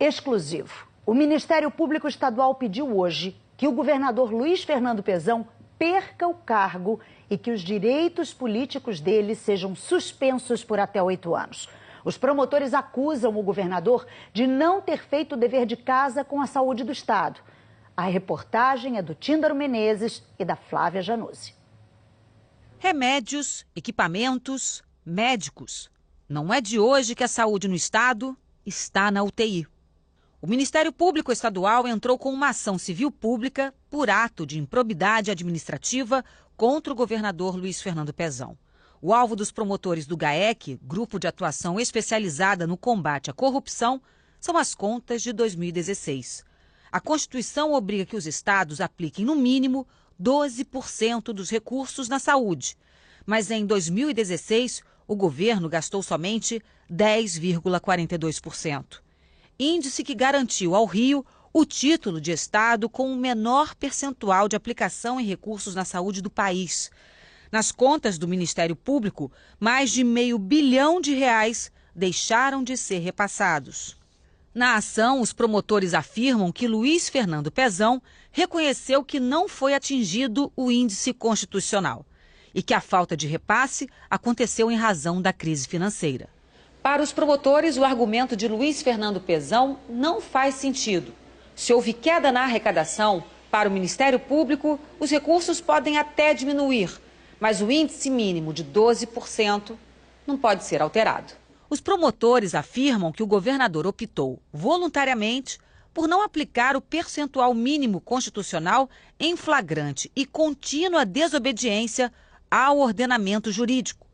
Exclusivo. O Ministério Público Estadual pediu hoje que o governador Luiz Fernando Pezão perca o cargo e que os direitos políticos dele sejam suspensos por até 8 anos. Os promotores acusam o governador de não ter feito o dever de casa com a saúde do Estado. A reportagem é do Tíndaro Menezes e da Flávia Januzzi. Remédios, equipamentos, médicos. Não é de hoje que a saúde no Estado está na UTI. O Ministério Público Estadual entrou com uma ação civil pública por ato de improbidade administrativa contra o governador Luiz Fernando Pezão. O alvo dos promotores do GAEC, Grupo de Atuação Especializada no Combate à Corrupção, são as contas de 2016. A Constituição obriga que os estados apliquem, no mínimo, 12% dos recursos na saúde. Mas em 2016, o governo gastou somente 10,42%. Índice que garantiu ao Rio o título de estado com o menor percentual de aplicação em recursos na saúde do país. Nas contas do Ministério Público, mais de R$500 bilhão deixaram de ser repassados. Na ação, os promotores afirmam que Luiz Fernando Pezão reconheceu que não foi atingido o índice constitucional e que a falta de repasse aconteceu em razão da crise financeira. Para os promotores, o argumento de Luiz Fernando Pezão não faz sentido. Se houve queda na arrecadação, para o Ministério Público, os recursos podem até diminuir, mas o índice mínimo de 12% não pode ser alterado. Os promotores afirmam que o governador optou voluntariamente por não aplicar o percentual mínimo constitucional em flagrante e contínua desobediência ao ordenamento jurídico,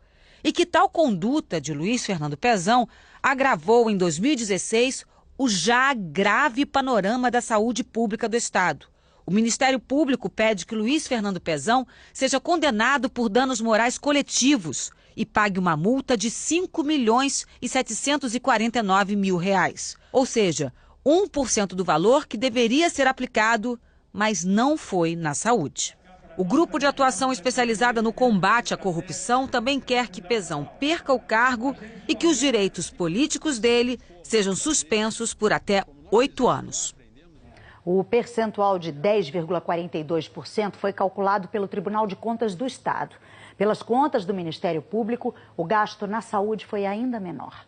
e que tal conduta de Luiz Fernando Pezão agravou em 2016 o já grave panorama da saúde pública do Estado. O Ministério Público pede que Luiz Fernando Pezão seja condenado por danos morais coletivos e pague uma multa de R$5.749.000, ou seja, 1% do valor que deveria ser aplicado, mas não foi na saúde. O Grupo de Atuação Especializada no Combate à Corrupção também quer que Pezão perca o cargo e que os direitos políticos dele sejam suspensos por até 8 anos. O percentual de 10,42% foi calculado pelo Tribunal de Contas do Estado. Pelas contas do Ministério Público, o gasto na saúde foi ainda menor.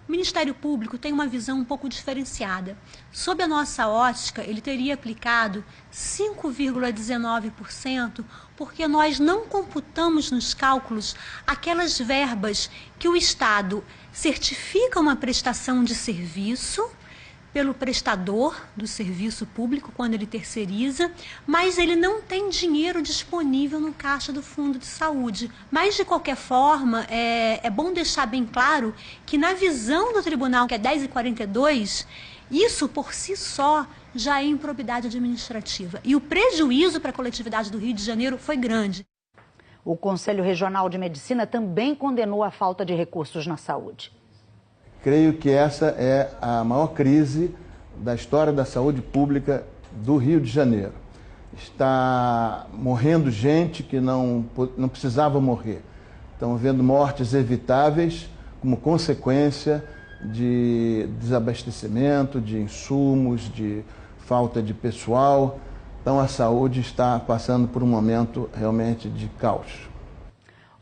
O Ministério Público tem uma visão um pouco diferenciada. Sob a nossa ótica, ele teria aplicado 5,19%, porque nós não computamos nos cálculos aquelas verbas que o Estado certifica uma prestação de serviço pelo prestador do serviço público, quando ele terceiriza, mas ele não tem dinheiro disponível no caixa do Fundo de Saúde. Mas, de qualquer forma, é bom deixar bem claro que, na visão do tribunal, que é 10,42, isso, por si só, já é improbidade administrativa. E o prejuízo para a coletividade do Rio de Janeiro foi grande. O Conselho Regional de Medicina também condenou a falta de recursos na saúde. Creio que essa é a maior crise da história da saúde pública do Rio de Janeiro. Está morrendo gente que não precisava morrer. Estão havendo mortes evitáveis como consequência de desabastecimento, de insumos, de falta de pessoal. Então a saúde está passando por um momento realmente de caos.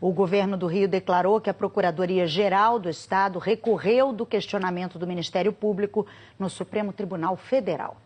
O governo do Rio declarou que a Procuradoria-Geral do Estado recorreu do questionamento do Ministério Público no Supremo Tribunal Federal.